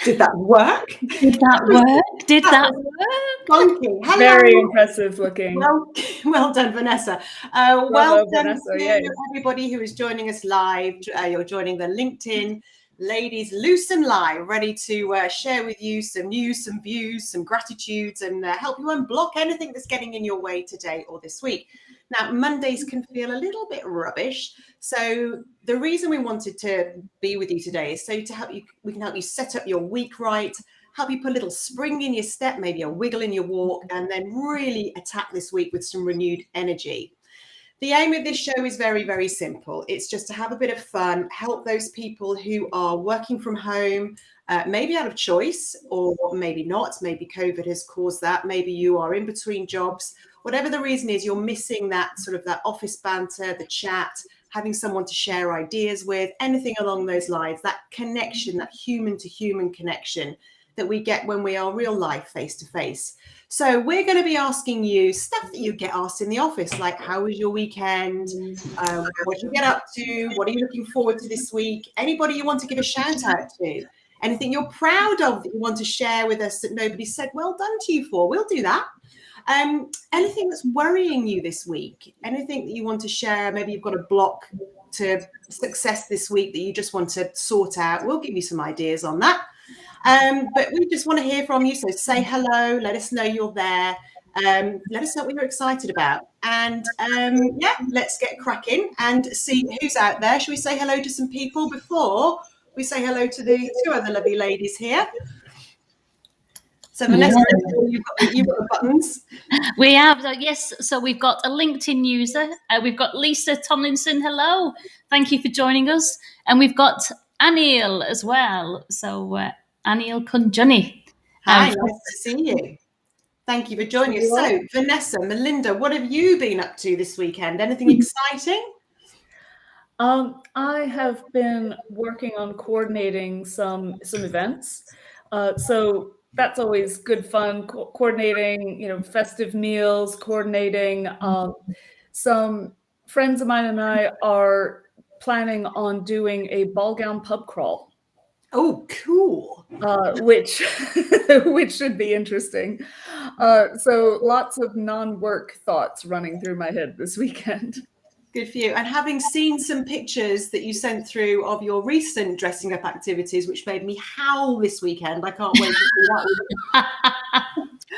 Did that work? Did that work? Funky. Hello. Very impressive looking. Well done, Vanessa. Welcome Vanessa, to everybody who is joining us live. You're joining the LinkedIn Ladies Loose and Live, ready to share with you some news, some views, some gratitudes, and help you unblock anything that's getting in your way today or this week. Now, Mondays can feel a little bit rubbish. So the reason we wanted to be with you today is so to help you, we can help you set up your week right, help you put a little spring in your step, maybe a wiggle in your walk, and then really attack this week with some renewed energy. The aim of this show is very, very simple. It's just to have a bit of fun, help those people who are working from home, maybe out of choice, or maybe not. Maybe COVID has caused that. Maybe you are in between jobs. Whatever the reason is, you're missing that sort of that office banter, the chat, having someone to share ideas with, anything along those lines, that connection, that human to human connection that we get when we are real life face to face. So we're going to be asking you stuff that you get asked in the office, like how was your weekend? What did you get up to? What are you looking forward to this week? Anybody you want to give a shout out to? Anything you're proud of that you want to share with us that nobody said well done to you for? We'll do that. Anything that's worrying you this week? Anything that you want to share? Maybe you've got a block to success this week that you just want to sort out. We'll give you some ideas on that. But we just want to hear from you. So say hello, let us know you're there. Let us know what you're excited about. And yeah, let's get cracking and see who's out there. Should we say hello to some people before we say hello to the two other lovely ladies here? So Vanessa, you've got the buttons. We have, yes. So we've got a LinkedIn user. We've got Lisa Tomlinson. Hello. Thank you for joining us. And we've got Anil as well. So Anil Kunjani. Hi, nice to see you. Thank you for joining us. So Vanessa, Melinda, what have you been up to this weekend? Anything exciting? I have been working on coordinating some events. So that's always good fun, coordinating, festive meals, coordinating. Some friends of mine and I are planning on doing a ball gown pub crawl. Oh, cool. Which should be interesting. So lots of non-work thoughts running through my head this weekend. Good for you. And having seen some pictures that you sent through of your recent dressing up activities, which made me howl this weekend. I can't wait to see that.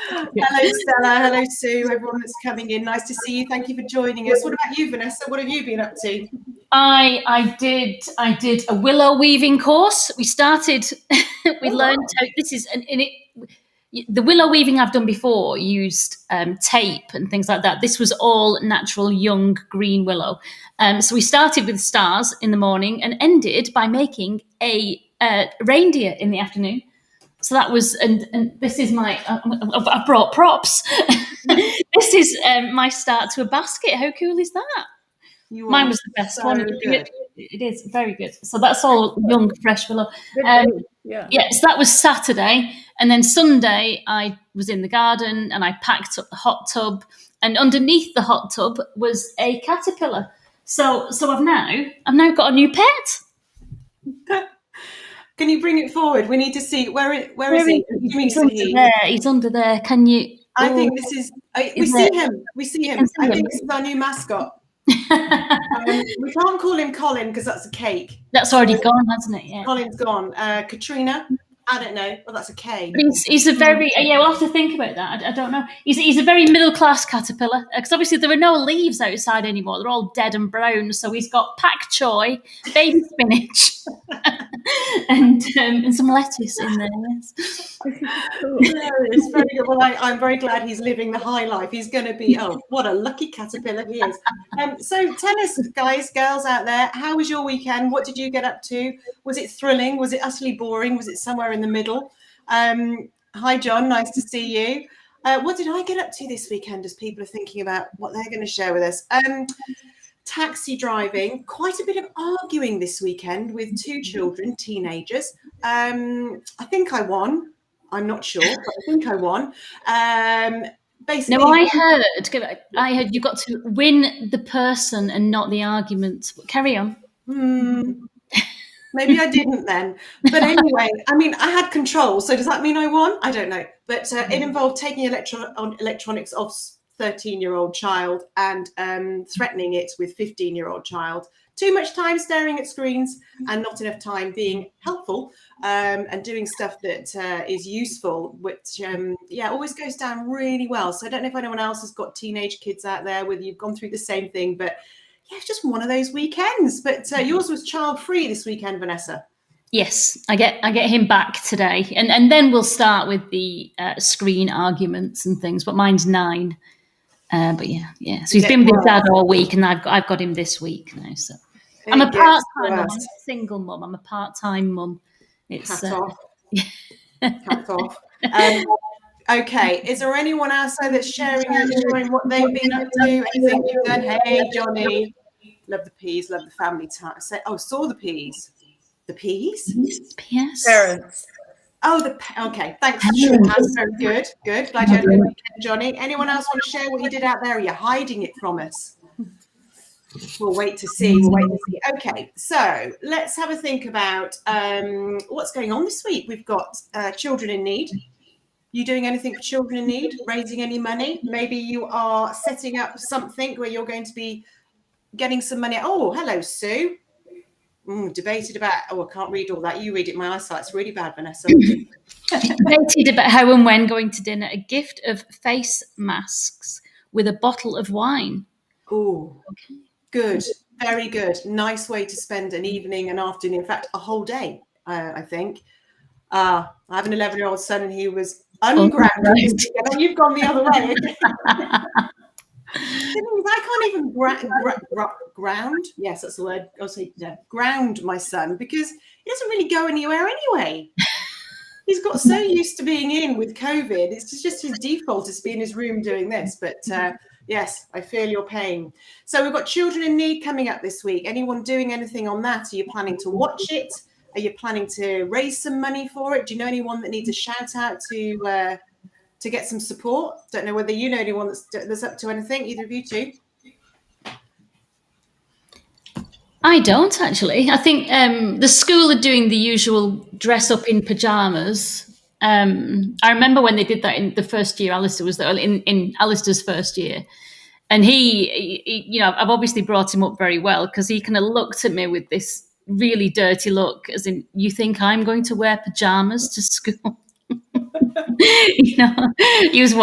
Hello, Stella. Hello, Sue. Everyone that's coming in. Nice to see you. Thank you for joining us. What about you, Vanessa? What have you been up to? I did a willow weaving course. We started, we learned how this is, and the willow weaving I've done before used tape and things like that. This was all natural young green willow. So we started with stars in the morning and ended by making a reindeer in the afternoon. So that was, and this is my, I brought props. This is my start to a basket. How cool is that? Mine was the best one. It is very good. So that's all young, fresh willow. Yeah, so that was Saturday. And then Sunday, I was in the garden and I packed up the hot tub. And underneath the hot tub was a caterpillar. So I've now got a new pet. Can you bring it forward? We need to see where is he? He's under there. He's under there. Can you? I think this is. We see him. I think this is our new mascot. We can't call him Colin because that's a cake. That's already gone, hasn't it? Yeah. Colin's gone. Katrina. I don't know. Well, that's a K. He's a very we'll have to think about that. I don't know. He's a very middle class caterpillar because obviously there are no leaves outside anymore. They're all dead and brown. So he's got pak choy, baby spinach, and some lettuce in there. Yes. It's very good. Well, I'm very glad he's living the high life. He's going to be. Oh, what a lucky caterpillar he is. So tell us, guys, girls out there, how was your weekend? What did you get up to? Was it thrilling? Was it utterly boring? Was it somewhere in the middle? Hi, John. Nice to see you. What did I get up to this weekend as people are thinking about what they're going to share with us? Taxi driving, quite a bit of arguing this weekend with two children, teenagers. I think I won. I'm not sure, but I think I won. Basically, no, I heard you got to win the person and not the argument. Carry on. Maybe I didn't then. But anyway, I mean, I had control. So does that mean I won? I don't know. But it involved taking electronics off 13-year-old child and threatening it with 15-year-old child. Too much time staring at screens and not enough time being helpful and doing stuff that is useful, which, always goes down really well. So I don't know if anyone else has got teenage kids out there, whether you've gone through the same thing, but yeah, it's just one of those weekends. But yours was child-free this weekend, Vanessa. Yes, I get him back today, and then we'll start with the screen arguments and things. But mine's 9. But yeah. So he's been with his dad all week, and I've got him this week now. So I'm a part-time mum. I'm a single mum. I'm a part-time mum. It's Hats off. Hats off. Okay, is there anyone else there that's sharing what they've been up to? Anything you've done? Hey, Johnny, love the peas, love the family time. Saw the peas. The peas? Yes. Parents. Oh, okay. Thanks. That's very good. Good. Glad you had a good weekend, Johnny. Anyone else want to share what you did out there? Are you hiding it from us? We'll wait to see. Okay, so let's have a think about what's going on this week. We've got children in need. You doing anything for children in need? Raising any money? Maybe you are setting up something where you're going to be getting some money. Oh, hello, Sue. Debated about, I can't read all that. You read it. My eyesight's really bad, Vanessa. Debated about how and when going to dinner. A gift of face masks with a bottle of wine. Oh, okay. Good. Very good. Nice way to spend an evening, an afternoon, in fact, a whole day, I think. I have an 11-year-old son and he was ungrounded. You've gone the other way. I can't even ground. Yes, that's the word. I'll say ground my son because he doesn't really go anywhere anyway. He's got so used to being in with COVID. It's just his default is to be in his room doing this. But yes, I feel your pain. So we've got Children in Need coming up this week. Anyone doing anything on that? Are you planning to watch it? Are you planning to raise some money for it? Do you know anyone that needs a shout out to get some support? Don't know whether you know anyone that's up to anything, either of you two. I don't actually. I think the school are doing the usual dress up in pajamas. I remember when they did that in the first year Alistair was there, in Alistair's first year. And he, I've obviously brought him up very well because he kind of looked at me with this really dirty look, as in, you think I'm going to wear pajamas to school? He was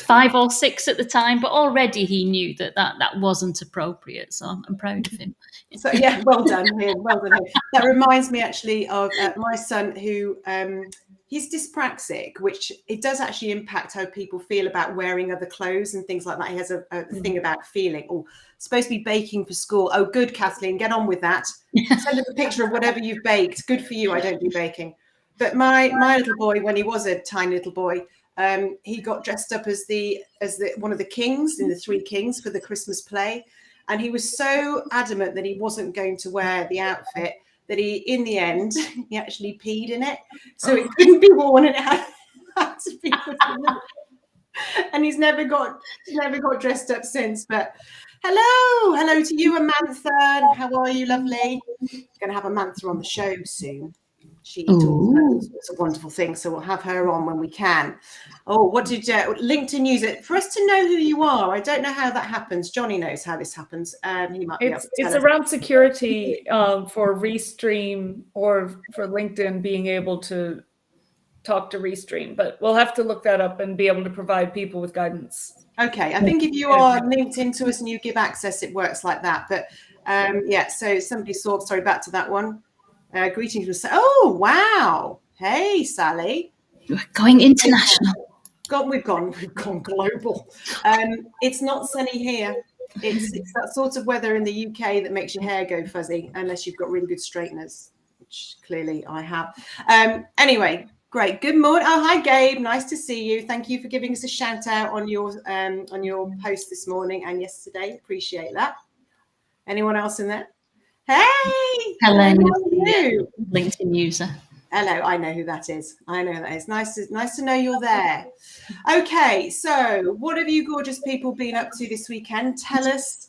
5 or 6 at the time, but already he knew that wasn't appropriate. So I'm proud of him. So yeah, well done him. Well done him. That reminds me actually of my son who he's dyspraxic, which it does actually impact how people feel about wearing other clothes and things like that. He has a thing about feeling, supposed to be baking for school. Oh, good, Kathleen, get on with that. Send us a picture of whatever you've baked. Good for you. I don't do baking. But my little boy, when he was a tiny little boy, he got dressed up as one of the kings in the 3 Kings for the Christmas play. And he was so adamant that he wasn't going to wear the outfit that in the end, he actually peed in it. So it couldn't be worn and it had to be put in the... And he's never got dressed up since. But hello to you, Amantha. How are you, lovely? Going to have Amantha on the show soon. She talks it's a wonderful thing, so we'll have her on when we can. Oh, what did LinkedIn use it for us to know who you are? I don't know how that happens. Johnny knows how this happens. He might be able to tell us. Around security for Restream or for LinkedIn being able to talk to Restream, but we'll have to look that up and be able to provide people with guidance. Okay, I think if you are linked into us and you give access, it works like that. But so somebody back to that one. Greetings. Oh, wow. Hey, Sally. We're going international. We've gone global. It's not sunny here. It's that sort of weather in the UK that makes your hair go fuzzy, unless you've got really good straighteners, which clearly I have. Anyway, great. Good morning. Oh, hi, Gabe. Nice to see you. Thank you for giving us a shout out on your post this morning and yesterday. Appreciate that. Anyone else in there? Hey, hello, LinkedIn user. Hello, I know who that is. Nice to know you're there. Okay, so what have you gorgeous people been up to this weekend? Tell us.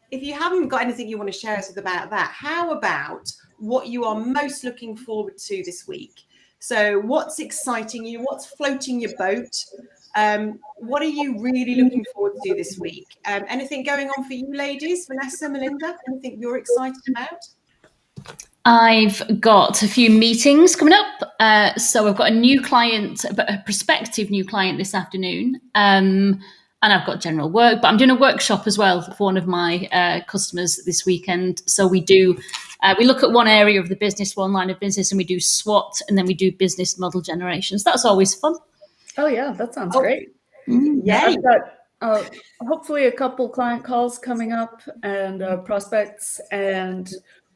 If you haven't got anything you want to share us with about that, how about what you are most looking forward to this week. So what's exciting you? What's floating your boat? What are you really looking forward to this week? Anything going on for you ladies? Vanessa, Melinda, anything you're excited about? I've got a few meetings coming up. So I've got a new client, a prospective new client this afternoon. And I've got general work, but I'm doing a workshop as well for one of my customers this weekend. So we look at one area of the business, one line of business, and we do SWOT, and then we do business model generations. That's always fun. Oh yeah, that sounds great. Yeah, I've got hopefully a couple client calls coming up, and prospects, and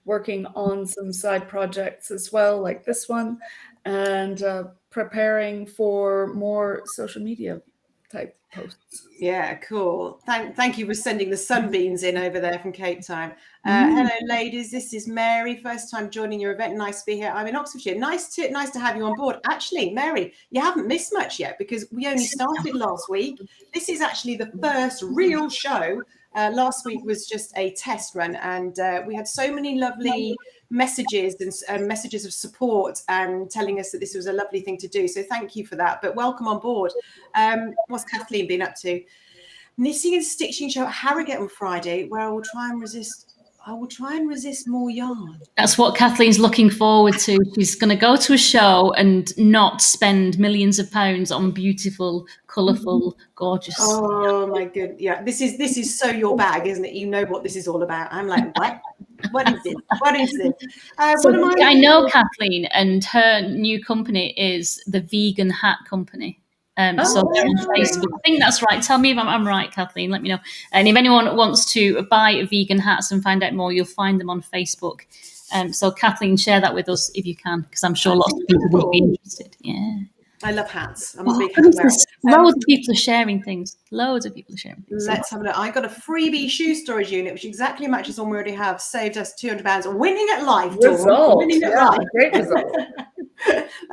working on some side projects as well, like this one, and preparing for more social media type posts. Yeah, cool. Thank you for sending the sunbeams in over there from Cape Town. Hello, ladies. This is Mary. First time joining your event. Nice to be here. I'm in Oxfordshire. Nice to have you on board. Actually, Mary, you haven't missed much yet because we only started last week. This is actually the first real show. Last week was just a test run, and we had so many lovely messages and messages of support and telling us that this was a lovely thing to do. So thank you for that. But welcome on board. What's Kathleen been up to? Knitting and stitching show at Harrogate on Friday, where I will try and resist more yarn. That's what Kathleen's looking forward to. She's going to go to a show and not spend millions of pounds on beautiful, colourful, gorgeous. Oh my goodness! Yeah, this is so your bag, isn't it? You know what this is all about. I'm like, what? What is this? What is this? I know Kathleen, and her new company is the Vegan Hat Company. So they're on Facebook. I think that's right. Tell me if I'm right, Kathleen. Let me know. And if anyone wants to buy vegan hats and find out more, you'll find them on Facebook. So Kathleen, share that with us if you can, because I'm sure lots of people will be interested. Yeah. I love hats. I'm a big hat wearer. Loads of people are sharing things. Loads of people are sharing things. Let's have a look. I got a freebie shoe storage unit, which exactly matches one we already have. Saved us £200. Winning at life. Result. Winning at life. life. Great result.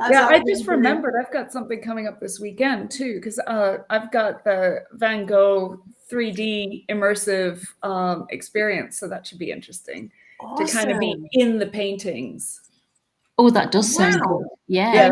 Yeah, I just remembered I've got something coming up this weekend too, because I've got the Van Gogh 3D immersive experience, so that should be interesting to kind of be in the paintings. Oh, that does sound good. Yeah.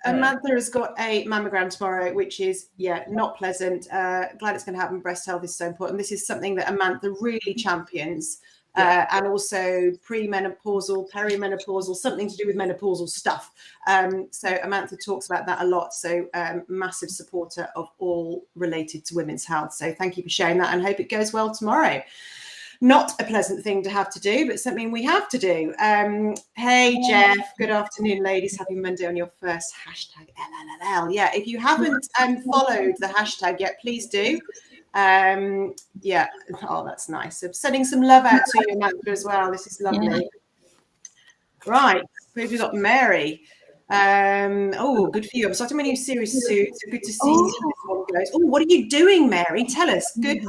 Amantha has got a mammogram tomorrow, which is not pleasant. Glad it's going to happen. Breast health is so important. This is something that Amantha really champions. And also premenopausal, perimenopausal, something to do with menopausal stuff. So Amantha talks about that a lot. So massive supporter of all related to women's health. So thank you for sharing that, and hope it goes well tomorrow. Not a pleasant thing to have to do, but something we have to do. Hey, Jeff. Good afternoon, ladies. Happy Monday on your first hashtag LLL. Yeah, if you haven't followed the hashtag yet, please do. Oh, that's nice. So sending some love out to you, Amanda, as well. This is lovely. Right, we've got Mary. Good for you. I'm starting my new series soon, so good to see how this one goes. Oh, what are you doing, Mary? Tell us. Good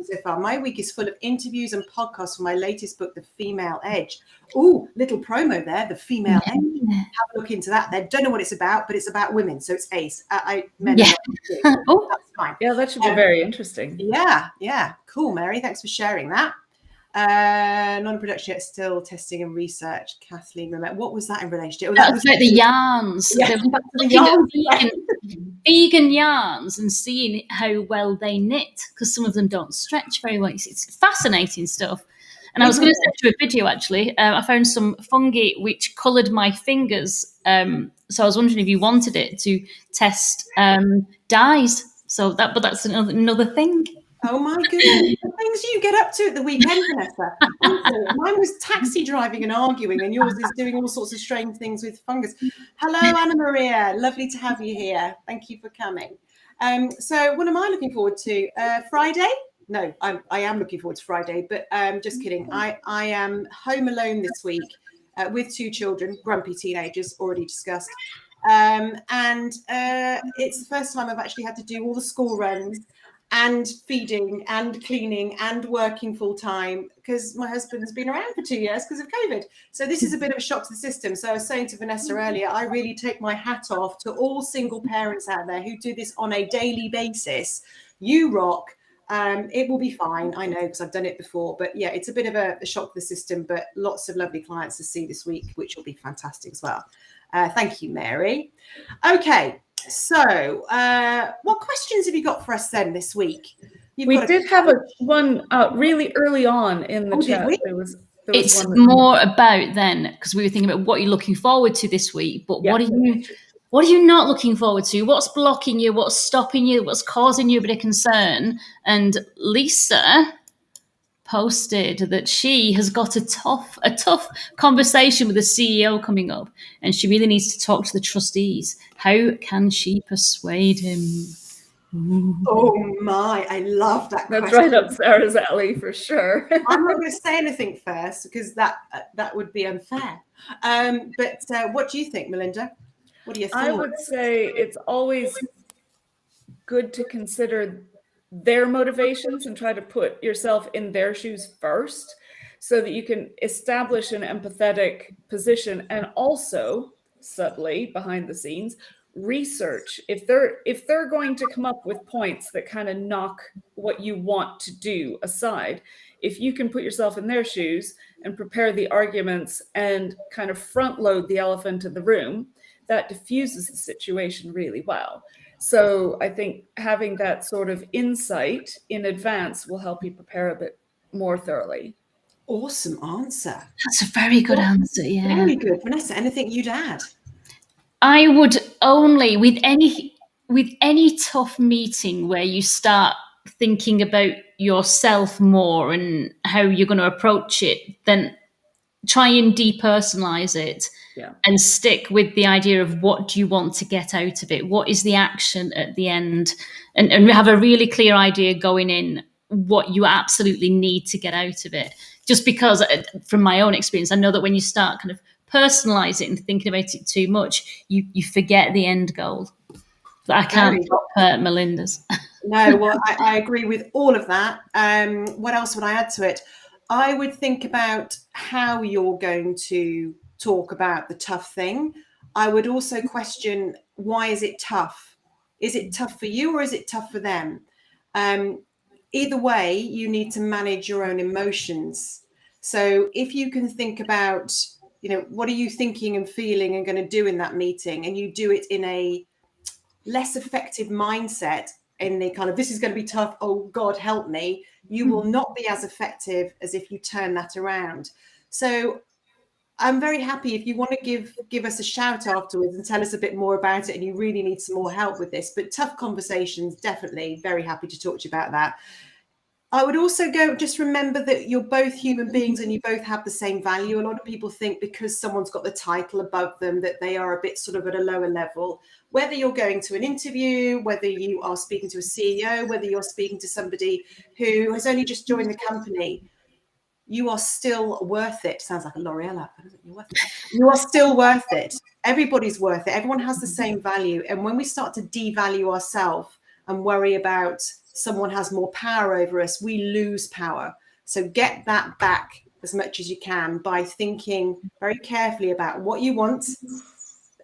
so far. My week is full of interviews and podcasts for my latest book, The Female Edge. Oh, little promo there, The Female Edge. Have a look into that. They don't know what it's about, but it's about women, so it's ace. That's fine. Yeah, that should be very interesting. Yeah. Cool, Mary. Thanks for sharing that. Non-production yet, still testing and research. Kathleen, what was that in relation to? That was about the yarns. Yeah, vegan yarns, and seeing how well they knit, because some of them don't stretch very well. It's fascinating stuff. And I was going to send you a video, actually. I found some fungi which coloured my fingers. So I was wondering if you wanted it to test dyes. So that's another thing. Oh my goodness, the things you get up to at the weekend, Vanessa. Mine was taxi driving and arguing, and yours is doing all sorts of strange things with fungus. Hello, Anna Maria. Lovely to have you here. Thank you for coming. So what am I looking forward to? Friday? No, I am looking forward to Friday, but just kidding. I am home alone this week with 2 children, grumpy teenagers, already discussed. And it's the first time I've actually had to do all the school runs and feeding and cleaning and working full time, because my husband's been around for 2 years because of COVID. So this is a bit of a shock to the system. So I was saying to Vanessa earlier, I really take my hat off to all single parents out there who do this on a daily basis. You rock. It will be fine, I know, because I've done it before. But yeah, it's a bit of a shock to the system, but lots of lovely clients to see this week, which will be fantastic as well. Thank you, Mary. Okay, so what questions have you got for us then this week? We did have one really early on in the chat. It's more about then, because we were thinking about what you're looking forward to this week, but what are you not looking forward to? What's blocking you? What's stopping you? What's causing you a bit of concern? And Lisa posted that she has got a tough conversation with the CEO coming up, and she really needs to talk to the trustees. How can she persuade him? Oh my, I love that question. That's right up Sarah's alley for sure. I'm not going to say anything first because that would be unfair. But what do you think, Melinda? What do you think? I would say it's always good to consider their motivations and try to put yourself in their shoes first so that you can establish an empathetic position, and also subtly behind the scenes research if they're going to come up with points that kind of knock what you want to do aside. If you can put yourself in their shoes and prepare the arguments and kind of front load the elephant in the room, that diffuses the situation really well. So I think having that sort of insight in advance will help you prepare a bit more thoroughly. Awesome answer. That's a very good answer. Yeah, very good. Vanessa, anything you'd add? I would only, with any tough meeting where you start thinking about yourself more and how you're going to approach it, then try and depersonalize it. Yeah. And stick with the idea of what do you want to get out of it? What is the action at the end? And have a really clear idea going in what you absolutely need to get out of it. Just because from my own experience, I know that when you start kind of personalize it and thinking about it too much, you forget the end goal. But I can't top Melinda's. No, well, I agree with all of that. What else would I add to it? I would think about how you're going to talk about the tough thing. I would also question, why is it tough? Is it tough for you or is it tough for them? Either way, you need to manage your own emotions. So if you can think about, what are you thinking and feeling and going to do in that meeting, and you do it in a less effective mindset, in the kind of, this is going to be tough, oh God, help me, you will not be as effective as if you turn that around. So I'm very happy if you want to give us a shout afterwards and tell us a bit more about it, and you really need some more help with this. But tough conversations, definitely very happy to talk to you about that. I would also just remember that you're both human beings and you both have the same value. A lot of people think because someone's got the title above them that they are a bit sort of at a lower level. Whether you're going to an interview, whether you are speaking to a CEO, whether you're speaking to somebody who has only just joined the company, you are still worth it. Sounds like a L'Oreal app, doesn't it? You're worth it. You are still worth it. Everybody's worth it. Everyone has the same value. And when we start to devalue ourselves and worry about someone has more power over us, we lose power. So get that back as much as you can by thinking very carefully about what you want,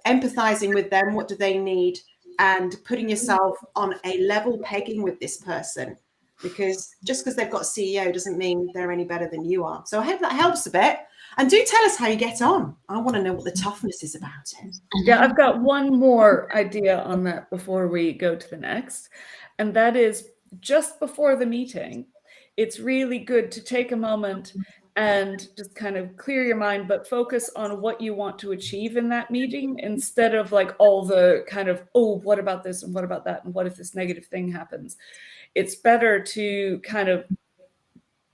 empathizing with them, what do they need, and putting yourself on a level pegging with this person. Because just because they've got a CEO doesn't mean they're any better than you are. So I hope that helps a bit. And do tell us how you get on. I want to know what the toughness is about it. Yeah, I've got one more idea on that before we go to the next. And that is, just before the meeting, it's really good to take a moment and just kind of clear your mind, but focus on what you want to achieve in that meeting, instead of like all the kind of, oh, what about this and what about that? And what if this negative thing happens? It's better to kind of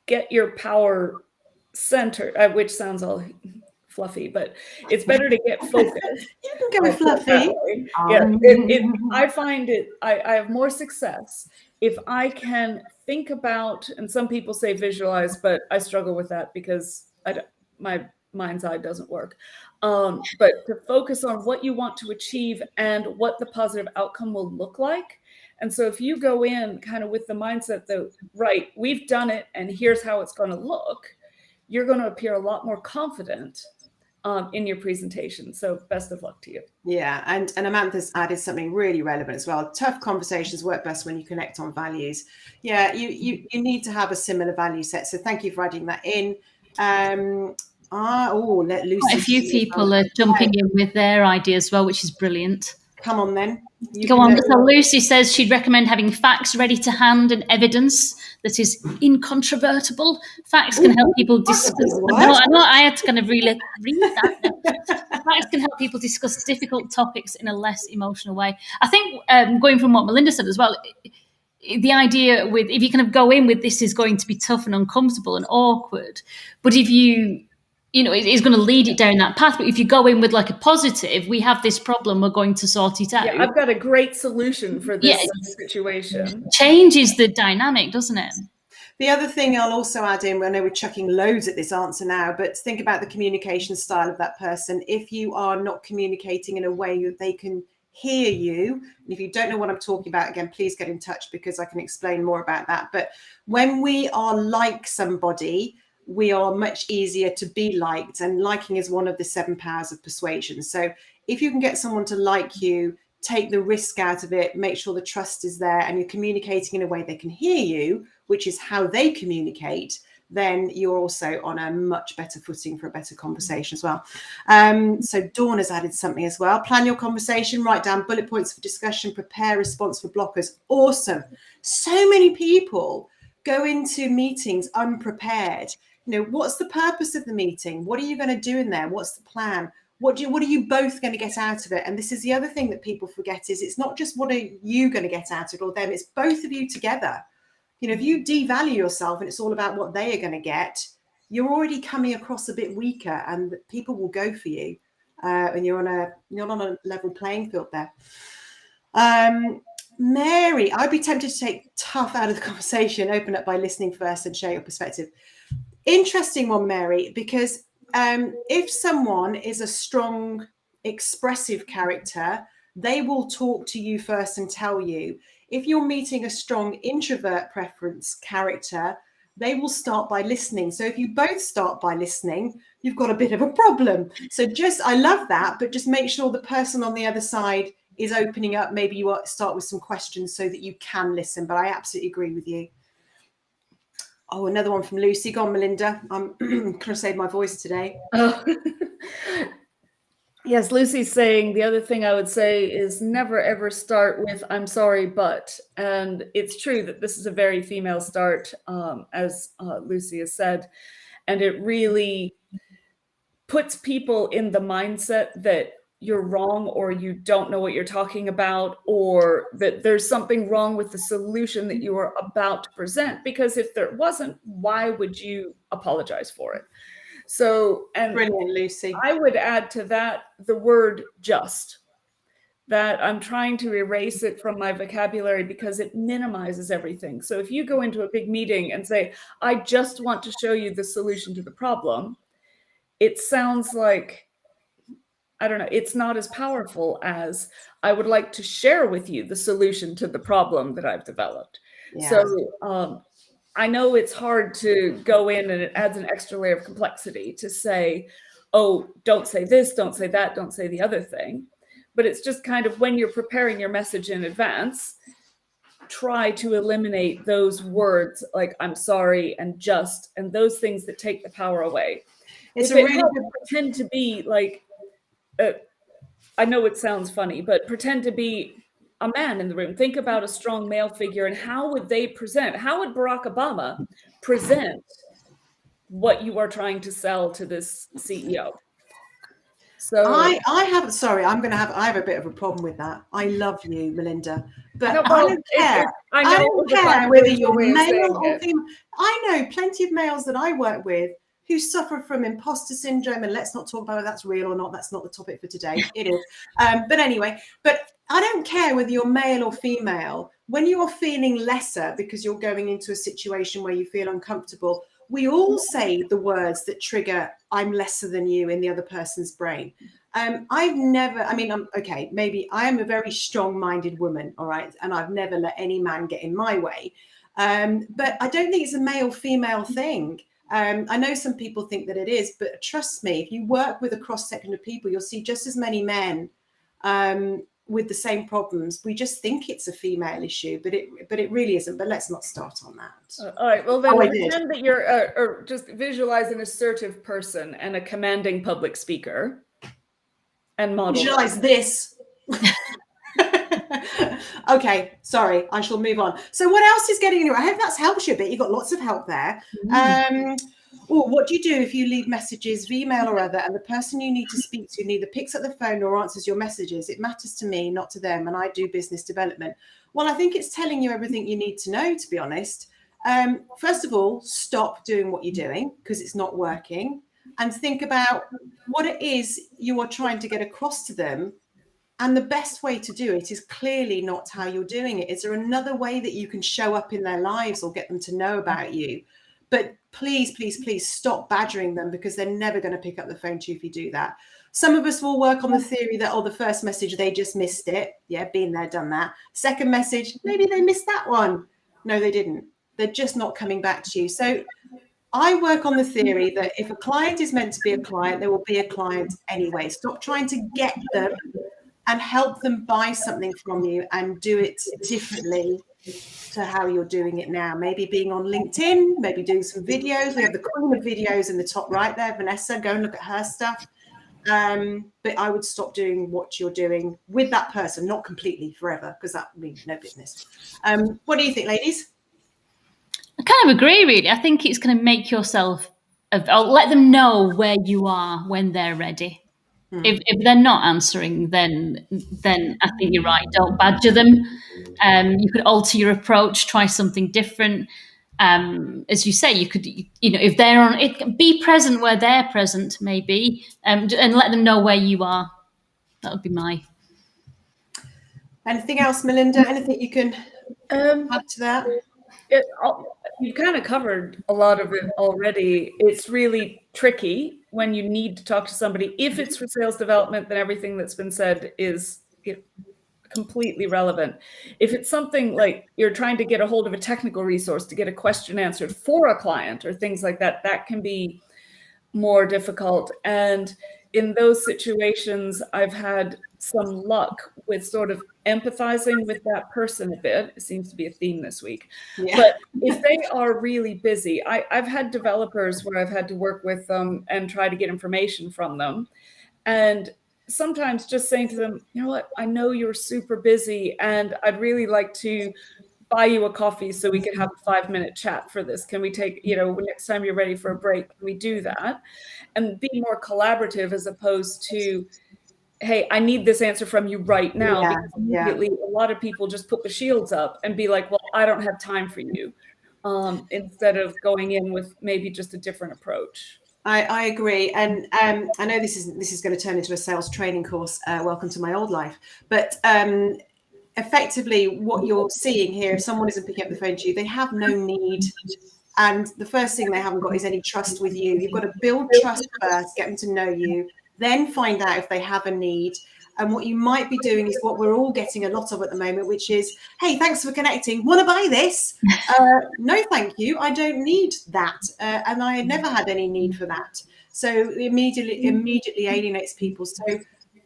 get your power centered, which sounds all fluffy, but it's better to get focused. You can go with fluffy. Yeah, I find I have more success if I can think about, and some people say visualize, but I struggle with that because my mind's eye doesn't work. But to focus on what you want to achieve and what the positive outcome will look like. And so if you go in kind of with the mindset that, right, we've done it and here's how it's going to look, you're going to appear a lot more confident in your presentation. So best of luck to you. Yeah, and Amantha's added something really relevant as well. Tough conversations work best when you connect on values. Yeah, you need to have a similar value set. So thank you for adding that in. Let Lucy. Quite a few people are jumping in with their idea as well, which is brilliant. Come on then. Go on. So Lucy says she'd recommend having facts ready to hand and evidence that is incontrovertible. Facts can help people discuss. I had to kind of read that. Facts can help people discuss difficult topics in a less emotional way. I think going from what Melinda said as well, the idea with if you kind of go in with this is going to be tough and uncomfortable and awkward, but if you know, it's going to lead it down that path. But if you go in with like a positive, we have this problem, we're going to sort it out. Yeah, I've got a great solution for this situation. Changes the dynamic, doesn't it? The other thing I'll also add in, I know we're chucking loads at this answer now, but think about the communication style of that person. If you are not communicating in a way that they can hear you, and if you don't know what I'm talking about, again, please get in touch because I can explain more about that. But when we are like somebody, we are much easier to be liked, and liking is one of the 7 powers of persuasion. So if you can get someone to like you, take the risk out of it, make sure the trust is there, and you're communicating in a way they can hear you, which is how they communicate, then you're also on a much better footing for a better conversation as well. So Dawn has added something as well. Plan your conversation, write down bullet points for discussion, prepare response for blockers. Awesome. So many people go into meetings unprepared. You know, what's the purpose of the meeting? What are you going to do in there? What's the plan? What are you both going to get out of it? And this is the other thing that people forget is it's not just what are you going to get out of it or them, it's both of you together. You know, if you devalue yourself and it's all about what they are going to get, you're already coming across a bit weaker and people will go for you. And you're on a level playing field there. Mary, I'd be tempted to take tough out of the conversation, open up by listening first and share your perspective. Interesting one, Mary, because if someone is a strong, expressive character, they will talk to you first and tell you. If you're meeting a strong introvert preference character, they will start by listening. So if you both start by listening, you've got a bit of a problem. So I love that, but just make sure the person on the other side is opening up. Maybe you start with some questions so that you can listen, but I absolutely agree with you. Oh, another one from Lucy. Go on, Melinda. I'm going to save my voice today. Oh. Yes, Lucy's saying the other thing I would say is never, ever start with, I'm sorry, but. And it's true that this is a very female start, as Lucy has said. And it really puts people in the mindset that you're wrong or you don't know what you're talking about or that there's something wrong with the solution that you are about to present. Because if there wasn't, why would you apologize for it? So, and brilliant, Lucy. I would add to that the word just, that I'm trying to erase it from my vocabulary because it minimizes everything. So if you go into a big meeting and say, I just want to show you the solution to the problem, it sounds like, I don't know, it's not as powerful as I would like to share with you the solution to the problem that I've developed. Yeah. So I know it's hard to go in and it adds an extra layer of complexity to say, oh, don't say this, don't say that, don't say the other thing. But it's just kind of when you're preparing your message in advance, try to eliminate those words like I'm sorry and just, and those things that take the power away. It's if really good pretend to be like, I know it sounds funny, but pretend to be a man in the room. Think about a strong male figure and how would they present? How would Barack Obama present what you are trying to sell to this CEO? So I have a bit of a problem with that. I love you, Melinda, but I don't care. I don't care whether you're male or female. I know plenty of males that I work with who suffer from imposter syndrome, and let's not talk about whether that's real or not. That's not the topic for today. It is. But anyway, I don't care whether you're male or female. When you're feeling lesser because you're going into a situation where you feel uncomfortable, we all say the words that trigger I'm lesser than you in the other person's brain. Maybe I am a very strong-minded woman, all right? And I've never let any man get in my way. But I don't think it's a male-female thing. I know some people think that it is, but trust me, if you work with a cross section of people, you'll see just as many men with the same problems. We just think it's a female issue, but it really isn't. But let's not start on that. All right. Well, then pretend that you're or just visualize an assertive person and a commanding public speaker, and model. Visualize this. Okay, sorry, I shall move on. So what else is getting you? I hope that's helped you a bit. You've got lots of help there. What do you do if you leave messages, email or other, and the person you need to speak to neither picks up the phone nor answers your messages? It matters to me, not to them, and I do business development. Well, I think it's telling you everything you need to know, to be honest. First of all, stop doing what you're doing because it's not working, and think about what it is you are trying to get across to them. And the best way to do it is clearly not how you're doing it. Is there another way that you can show up in their lives or get them to know about you? But please, please, please stop badgering them, because they're never going to pick up the phone to you if you do that. Some of us will work on the theory that, the first message, they just missed it. Yeah, been there, done that. Second message, maybe they missed that one. No, they didn't. They're just not coming back to you. So I work on the theory that if a client is meant to be a client, there will be a client anyway. Stop trying to get them and help them buy something from you, and do it differently to how you're doing it now. Maybe being on LinkedIn, maybe doing some videos. We have the queen of videos in the top right there, Vanessa. Go and look at her stuff. But I would stop doing what you're doing with that person, not completely forever, because that means no business. What do you think, ladies? I kind of agree, really. I think it's going to make yourself, I'll let them know where you are when they're ready. If they're not answering, then I think you're right. Don't badger them. You could alter your approach, try something different. As you say, you could, if they're on it, be present where they're present, maybe, and let them know where you are. That would be my. Anything else, Melinda? Anything you can add to that? You've kind of covered a lot of it already. It's really tricky when you need to talk to somebody. If it's for sales development, then everything that's been said is completely relevant. If it's something like you're trying to get a hold of a technical resource to get a question answered for a client or things like that, that can be more difficult. And in those situations, I've had some luck with sort of empathizing with that person a bit. It seems to be a theme this week. Yeah. But if they are really busy, I've had developers where I've had to work with them and try to get information from them. And sometimes just saying to them, you know what, I know you're super busy and I'd really like to buy you a coffee so we can have a 5-minute chat for this. Can we take, next time you're ready for a break, can we do that? And be more collaborative as opposed to, hey, I need this answer from you right now. Yeah, because immediately a lot of people just put the shields up and be like, well, I don't have time for you. Instead of going in with maybe just a different approach. I agree. And I know this is going to turn into a sales training course. Welcome to my old life. But effectively what you're seeing here, if someone isn't picking up the phone to you, they have no need. And the first thing they haven't got is any trust with you. You've got to build trust first, get them to know you, then find out if they have a need. And what you might be doing is what we're all getting a lot of at the moment, which is, hey, thanks for connecting. Want to buy this? No, thank you. I don't need that. And I had never had any need for that. So it immediately alienates people. So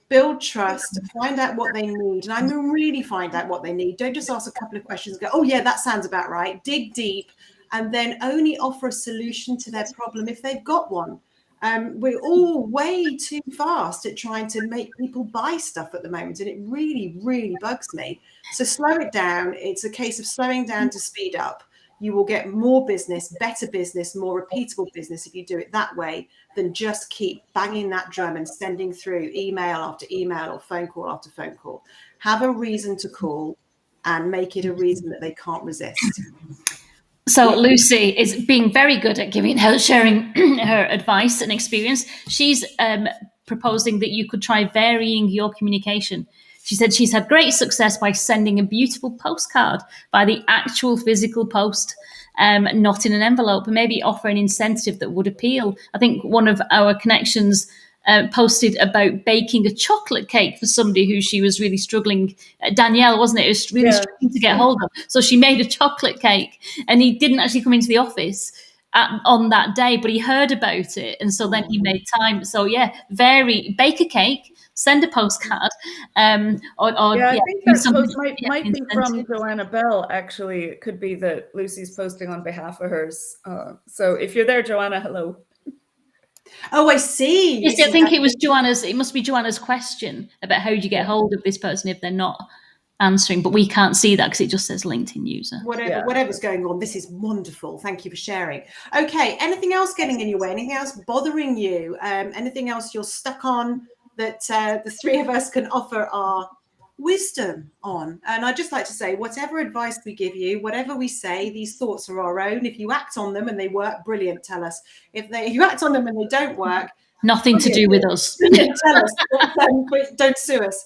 build trust, find out what they need. And I mean, really find out what they need. Don't just ask a couple of questions and go, oh, yeah, that sounds about right. Dig deep and then only offer a solution to their problem if they've got one. We're all way too fast at trying to make people buy stuff at the moment, and it really, really bugs me. So slow it down. It's a case of slowing down to speed up. You will get more business, better business, more repeatable business if you do it that way than just keep banging that drum and sending through email after email or phone call after phone call. Have a reason to call and make it a reason that they can't resist. So Lucy is being very good at sharing her advice and experience. She's proposing that you could try varying your communication. She said she's had great success by sending a beautiful postcard by the actual physical post, not in an envelope, and maybe offer an incentive that would appeal. I think one of our connections posted about baking a chocolate cake for somebody who she was really struggling. Danielle, wasn't it? It was really struggling to get hold of. So she made a chocolate cake and he didn't actually come into the office. on that day, but he heard about it, and so then he made time. So yeah, bake a cake, send a postcard, I think that post might be from incentive. Joanna Bell. Actually, it could be that Lucy's posting on behalf of hers. So if you're there, Joanna, hello. Oh, I see. Yes, I think it was Joanna's. It must be Joanna's question about how do you get hold of this person if they're not answering, but we can't see that because it just says LinkedIn user. Whatever's going on, this is wonderful. Thank you for sharing. Okay, anything else getting in your way? Anything else bothering you? Anything else you're stuck on that the three of us can offer our wisdom on? And I'd just like to say, whatever advice we give you, whatever we say, these thoughts are our own. If you act on them and they work, brilliant, tell us. If you act on them and they don't work, nothing to do with us. Tell us, but don't sue us.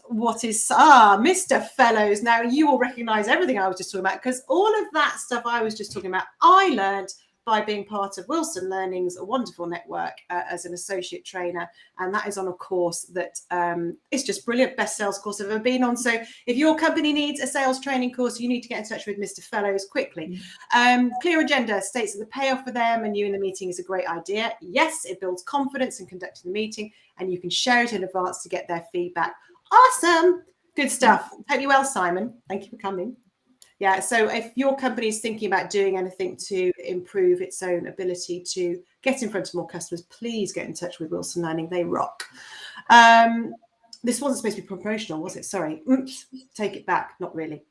What is Mr. Fellows? Now you will recognize everything I was just talking about, because all of that stuff I was just talking about, I learned by being part of Wilson Learning's a wonderful network as an associate trainer, and that is on a course that is just brilliant, best sales course I've ever been on. So if your company needs a sales training course, you need to get in touch with Mr. Fellows quickly. Clear agenda states that the payoff for them and you in the meeting is a great idea. Yes, it builds confidence in conducting the meeting, and you can share it in advance to get their feedback. Awesome, good stuff. Hope you're well, Simon. Thank you for coming. Yeah, so if your company is thinking about doing anything to improve its own ability to get in front of more customers, please get in touch with Wilson Learning. They rock. This wasn't supposed to be promotional, was it? Sorry. Oops, take it back. Not really.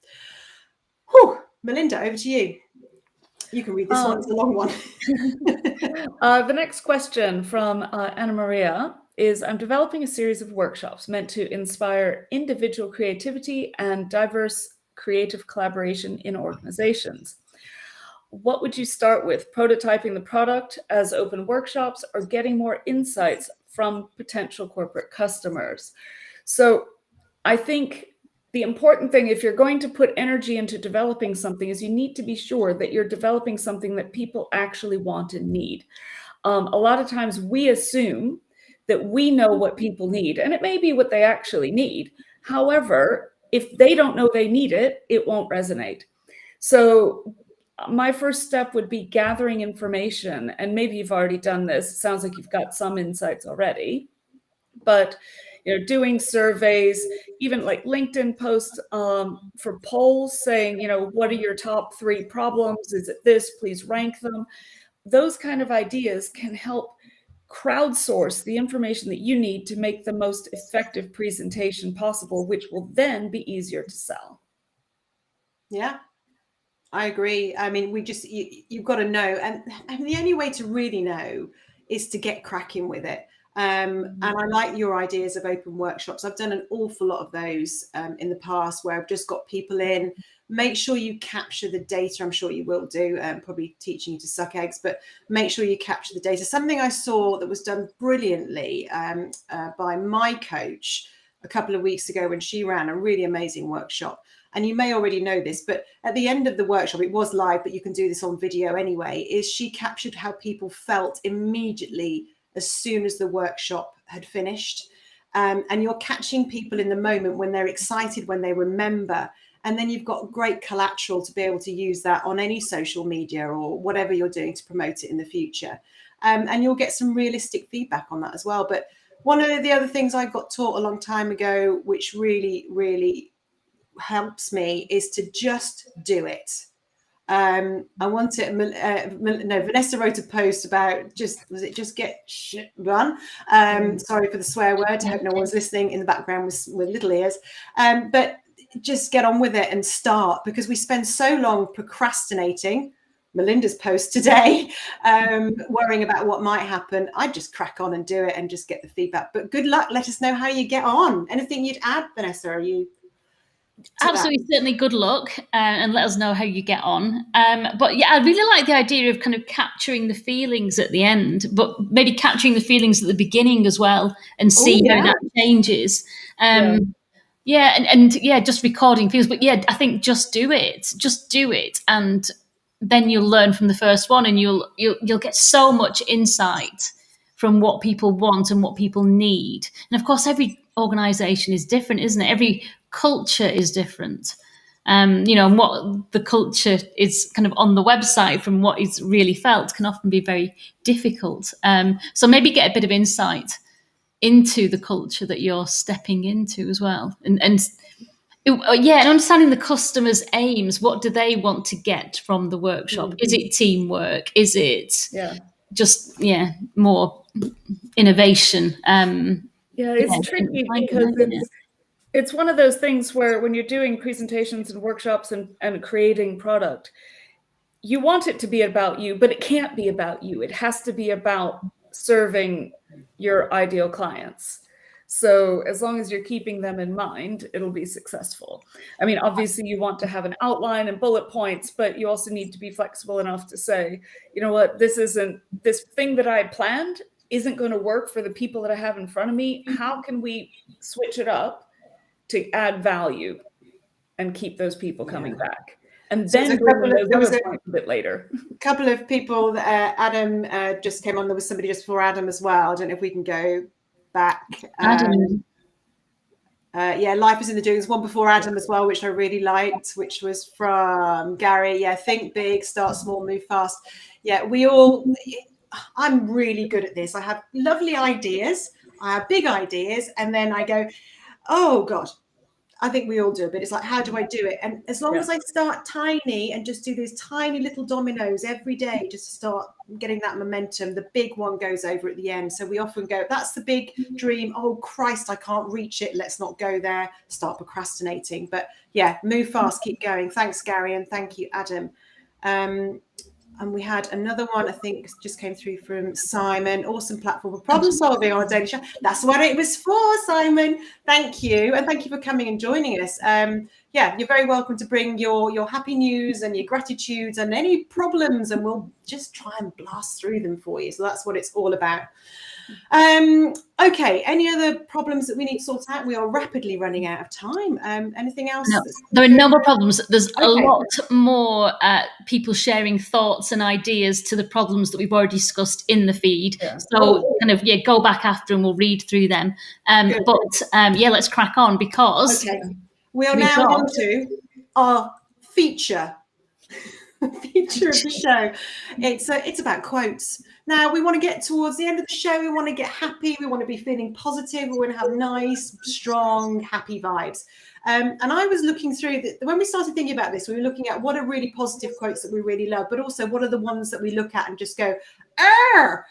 Whew. Melinda, over to you. You can read this one. It's a long one. The next question from Anna Maria is, I'm developing a series of workshops meant to inspire individual creativity and diverse creative collaboration in organizations. What would you start with? Prototyping the product as open workshops or getting more insights from potential corporate customers? So I think the important thing, if you're going to put energy into developing something, is you need to be sure that you're developing something that people actually want and need. A lot of times we assume that we know what people need, and it may be what they actually need. However, if they don't know they need it, it won't resonate. So my first step would be gathering information, and maybe you've already done this. It sounds like you've got some insights already, but doing surveys, even like LinkedIn posts for polls saying, what are your top 3 problems? Is it this? Please rank them. Those kind of ideas can help crowdsource the information that you need to make the most effective presentation possible, which will then be easier to sell. Yeah, I agree. I mean, you've got to know, and the only way to really know is to get cracking with it. And I like your ideas of open workshops. I've done an awful lot of those in the past, where I've just got people in. Make sure you capture the data. I'm sure you will do, probably teaching you to suck eggs, but make sure you capture the data. Something I saw that was done brilliantly by my coach a couple of weeks ago when she ran a really amazing workshop. And you may already know this, but at the end of the workshop, it was live, but you can do this on video anyway, is she captured how people felt immediately as soon as the workshop had finished. And you're catching people in the moment when they're excited, when they remember. And then you've got great collateral to be able to use that on any social media or whatever you're doing to promote it in the future. And you'll get some realistic feedback on that as well. But one of the other things I got taught a long time ago, which really, really helps me, is to just do it. I want it. Vanessa wrote a post about just get shit done. Sorry for the swear word. I hope no one's listening in the background with little ears. But just get on with it and start, because we spend so long procrastinating. Melinda's post today, worrying about what might happen. I'd just crack on and do it and just get the feedback. But good luck. Let us know how you get on. Anything you'd add, Vanessa? Are you? Absolutely, certainly good luck, and let us know how you get on. But yeah, I really like the idea of kind of capturing the feelings at the end, but maybe capturing the feelings at the beginning as well, and see how that changes. And just recording feelings. But yeah, I think just do it, and then you'll learn from the first one, and you'll get so much insight from what people want and what people need. And of course, every organization is different, isn't it? Every culture is different. And what the culture is kind of on the website from what is really felt can often be very difficult. So maybe get a bit of insight into the culture that you're stepping into as well. And understanding the customer's aims. What do they want to get from the workshop? Mm-hmm. Is it teamwork? Is it just more innovation? It's tricky because it's one of those things where when you're doing presentations and workshops and creating product, you want it to be about you, but it can't be about you. It has to be about serving your ideal clients. So as long as you're keeping them in mind, it'll be successful. I mean, obviously you want to have an outline and bullet points, but you also need to be flexible enough to say, you know what, this thing that I planned isn't going to work for the people that I have in front of me. How can we switch it up to add value and keep those people coming back? And then there was a bit later. A couple of people that Adam just came on. There was somebody just before Adam as well. I don't know if we can go back. Adam. Life is in the doings. One before Adam as well, which I really liked, which was from Gary. Yeah, think big, start small, move fast. Yeah, I'm really good at this. I have lovely ideas. I have big ideas. And then I go, oh God, I think we all do a bit. It's like, how do I do it? And as long as I start tiny and just do these tiny little dominoes every day, just to start getting that momentum, the big one goes over at the end. So we often go, that's the big dream. Oh Christ, I can't reach it. Let's not go there. Start procrastinating. But yeah, move fast, keep going. Thanks, Gary. And thank you, Adam. And we had another one, I think, just came through from Simon. Awesome platform for problem solving on a daily show. That's what it was for, Simon. Thank you. And thank you for coming and joining us. You're very welcome to bring your happy news and your gratitudes and any problems, and we'll just try and blast through them for you. So that's what it's all about. Okay, any other problems that we need to sort out? We are rapidly running out of time. Anything else? No, there are no more problems. There's a lot more people sharing thoughts and ideas to the problems that we've already discussed in the feed. So go back after and we'll read through them. Let's crack on because we are now on to our feature of the show. It's about quotes. Now, we want to get towards the end of the show. We want to get happy. We want to be feeling positive. We want to have nice, strong, happy vibes. And I was looking through when we started thinking about this, we were looking at what are really positive quotes that we really love, but also what are the ones that we look at and just go, that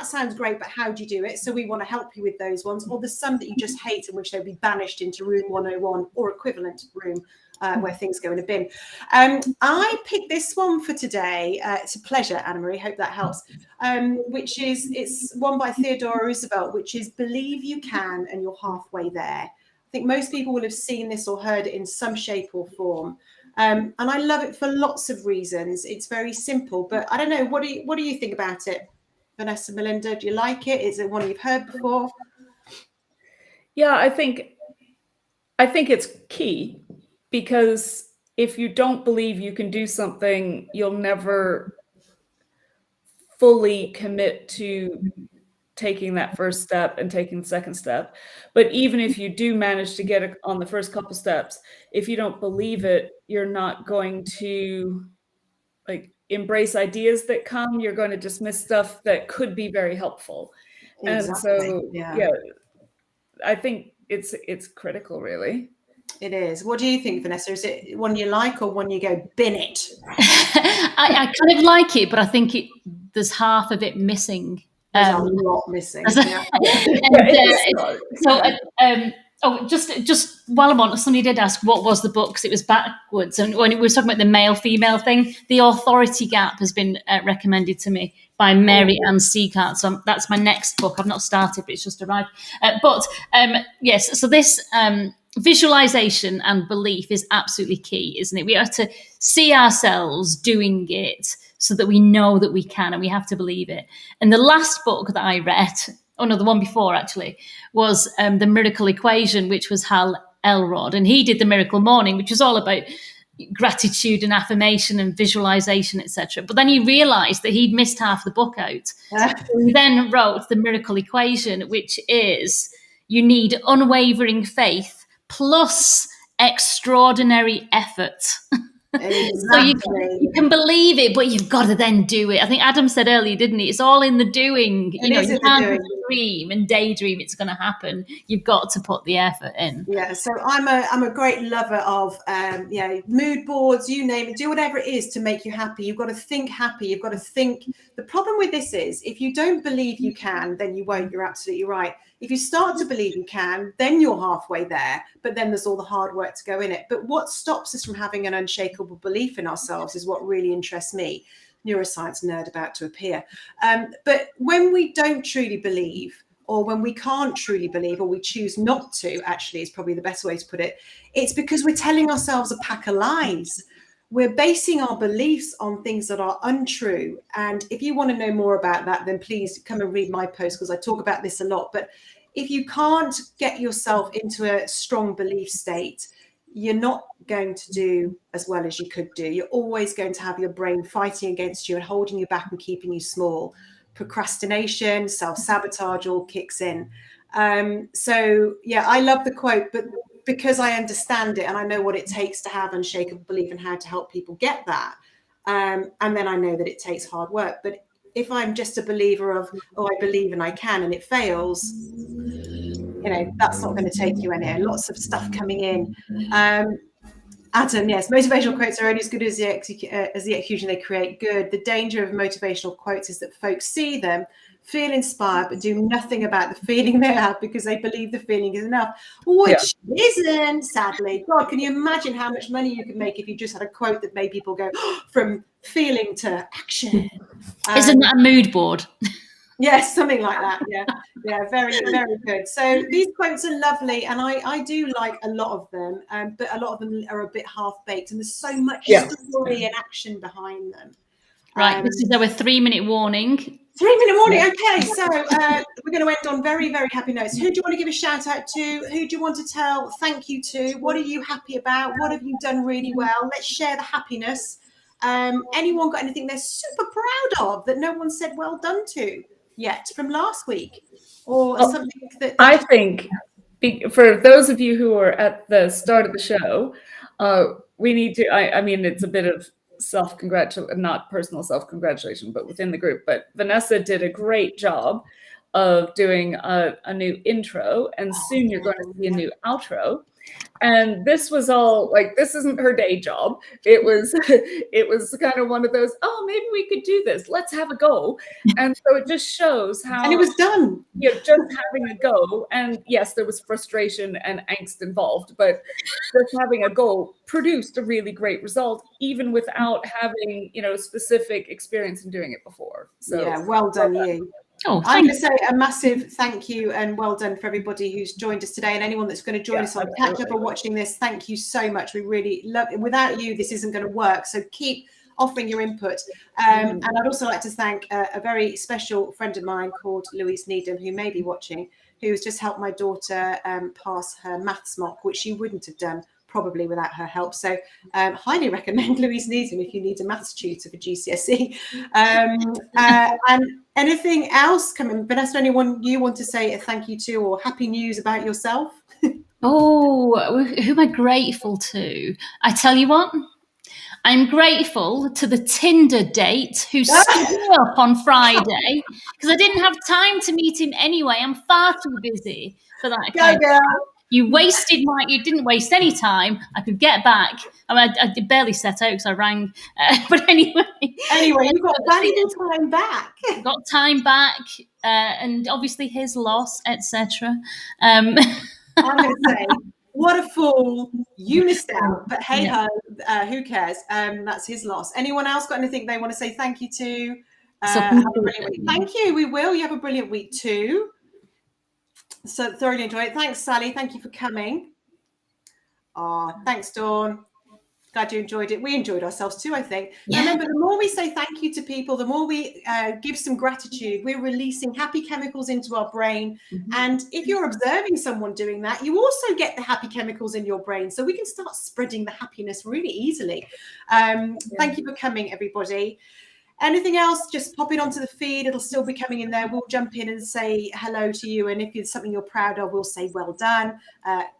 sounds great, but how do you do it? So we want to help you with those ones. Or there's some that you just hate in which they'll be banished into room 101 or equivalent room. Where things go in a bin. I picked this one for today. It's a pleasure, Anna Marie. Hope that helps. It's one by Theodore Roosevelt, which is believe you can and you're halfway there. I think most people will have seen this or heard it in some shape or form. And I love it for lots of reasons. It's very simple, but I don't know. What do you think about it, Vanessa, Melinda? Do you like it? Is it one you've heard before? Yeah, I think it's key. Because if you don't believe you can do something, you'll never fully commit to taking that first step and taking the second step. But even if you do manage to get it on the first couple steps, if you don't believe it, you're not going to embrace ideas that come. You're going to dismiss stuff that could be very helpful. Exactly. And so, I think it's critical, really. It is. What do you think, Vanessa? Is it one you like or one you go, bin it? I kind of like it, but I think there's half of it missing. There's a lot missing. Just while I'm on, somebody did ask what was the book, because it was backwards. And when we were talking about the male-female thing, The Authority Gap has been recommended to me by Mary Ann Seacart. So that's my next book. I've not started, but it's just arrived. So this... visualization and belief is absolutely key, isn't it? We have to see ourselves doing it so that we know that we can, and we have to believe it. And the last book that I read, the one before actually, was The Miracle Equation, which was Hal Elrod. And he did The Miracle Morning, which is all about gratitude and affirmation and visualization, etc. But then he realized that he'd missed half the book out. So he then wrote The Miracle Equation, which is you need unwavering faith plus extraordinary effort. Exactly. So you can believe it, but you've got to then do it. I think Adam said earlier, didn't he? It's all in the doing. You can't dream and daydream it's going to happen. You've got to put the effort in. Yeah, so I'm a great lover of mood boards, you name it, do whatever it is to make you happy. You've got to think happy. You've got to think. The problem with this is if you don't believe you can, then you won't. You're absolutely right. If you start to believe you can, then you're halfway there, but then there's all the hard work to go in it. But what stops us from having an unshakable belief in ourselves is what really interests me. Neuroscience nerd about to appear. But when we don't truly believe, or when we can't truly believe, or we choose not to, actually is probably the best way to put it, it's because we're telling ourselves a pack of lies. We're basing our beliefs on things that are untrue. And if you want to know more about that, then please come and read my post, because I talk about this a lot. But if you can't get yourself into a strong belief state, you're not going to do as well as you could do. You're always going to have your brain fighting against you and holding you back and keeping you small. Procrastination, self-sabotage all kicks in. So yeah, I love the quote, but because I understand it and I know what it takes to have unshakable belief and how to help people get that, and then I know that it takes hard work. But if I'm just a believer of, I believe and I can, and it fails, that's not going to take you anywhere. Lots of stuff coming in. Adam, yes, motivational quotes are only as good as the execution they create. Good. The danger of motivational quotes is that folks see them, feel inspired, but do nothing about the feeling they have because they believe the feeling is enough, which isn't, sadly. God, can you imagine how much money you could make if you just had a quote that made people go from feeling to action? Isn't that a mood board? Yes, something like that. Yeah, very, very good. So these quotes are lovely, and I do like a lot of them, but a lot of them are a bit half-baked, and there's so much story and action behind them. Right, this is our 3-minute warning. 3-minute warning. Okay, so we're going to end on very, very happy notes. Who do you want to give a shout out to? Who do you want to tell thank you to? What are you happy about? What have you done really well? Let's share the happiness. Anyone got anything they're super proud of that no one said well done to yet from last week, or something that I think for those of you who are at the start of the show, we need to, I mean, it's a bit of not personal self-congratulation, but within the group, but Vanessa did a great job of doing a new intro, and soon you're going to see a new outro. And this was all like, this isn't her day job. It was kind of one of those, maybe we could do this. Let's have a go. And so it just shows how. And it was done. Just having a go. And yes, there was frustration and angst involved, but just having a go produced a really great result, even without having, specific experience in doing it before. So yeah, well done you. I'm going to say a massive thank you and well done for everybody who's joined us today, and anyone that's going to join us on catch up or watching this. Thank you so much. We really love it. Without you, this isn't going to work. So keep offering your input. And I'd also like to thank a very special friend of mine called Louise Needham, who may be watching, who's just helped my daughter pass her maths mock, which she wouldn't have done probably without her help. So highly recommend Louise Needham if you need a maths tutor for GCSE. And anything else coming? Vanessa, anyone you want to say a thank you to or happy news about yourself? Who am I grateful to? I tell you what, I'm grateful to the Tinder date who stood me up on Friday because I didn't have time to meet him anyway. I'm far too busy for that kind of stuff. You didn't waste any time. I could get back. I mean, I barely set out because I rang. But anyway, you got valuable time back. Got time back, and obviously his loss, etc. I'm going to say, what a fool! You missed out. But hey ho, who cares? That's his loss. Anyone else got anything they want to say thank you to? Have a brilliant week. Thank you. We will. You have a brilliant week too. So thoroughly enjoy it. Thanks, Sally. Thank you for coming. Thanks, Dawn. Glad you enjoyed it. We enjoyed ourselves too, I think. Yeah. Remember, the more we say thank you to people, the more we give some gratitude, we're releasing happy chemicals into our brain. Mm-hmm. And if you're observing someone doing that, you also get the happy chemicals in your brain. So we can start spreading the happiness really easily. Thank you for coming, everybody. Anything else, just pop it onto the feed. It'll still be coming in there. We'll jump in and say hello to you. And if it's something you're proud of, we'll say well done.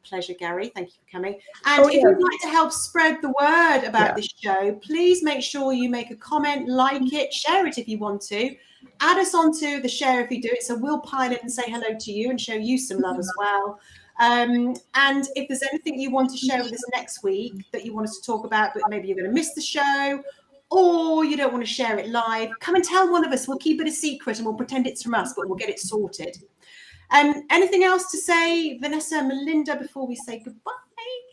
Pleasure, Gary. Thank you for coming. And if you'd like to help spread the word about this show, please make sure you make a comment, like it, share it if you want to. Add us onto the share if you do it. So we'll pile it and say hello to you and show you some love as well. And if there's anything you want to share with us next week that you want us to talk about, but maybe you're going to miss the show, or you don't want to share it live, come and tell one of us. We'll keep it a secret and we'll pretend it's from us, but we'll get it sorted. Anything else to say, Vanessa and Melinda, before we say goodbye?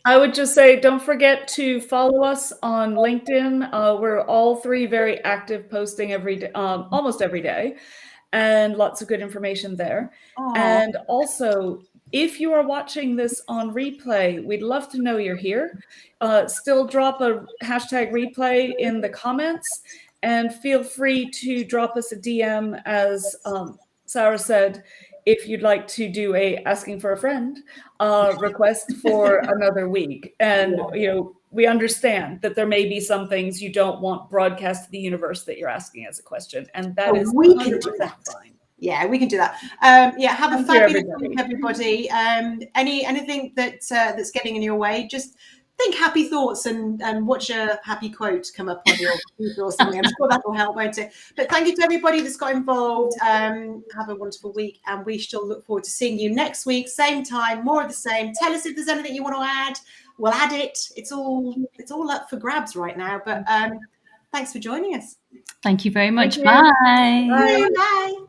I would just say, don't forget to follow us on LinkedIn. We're all three very active, posting every day, almost every day, and lots of good information there. Aww. And also, if you are watching this on replay, we'd love to know you're here. Still drop a hashtag replay in the comments, and feel free to drop us a DM, as Sarah said, if you'd like to do a asking for a friend request for another week. And we understand that there may be some things you don't want broadcast to the universe that you're asking as a question, and that is we can do that. Fine. Yeah, we can do that. Have a fabulous week, everybody. Anything that's getting in your way, just think happy thoughts and watch a happy quote come up on your computer or something. I'm sure that will help, won't it? But thank you to everybody that's got involved. Have a wonderful week, and we shall look forward to seeing you next week, same time, more of the same. Tell us if there's anything you want to add. We'll add it. It's all up for grabs right now. But thanks for joining us. Thank you very much. Bye. Bye. Bye.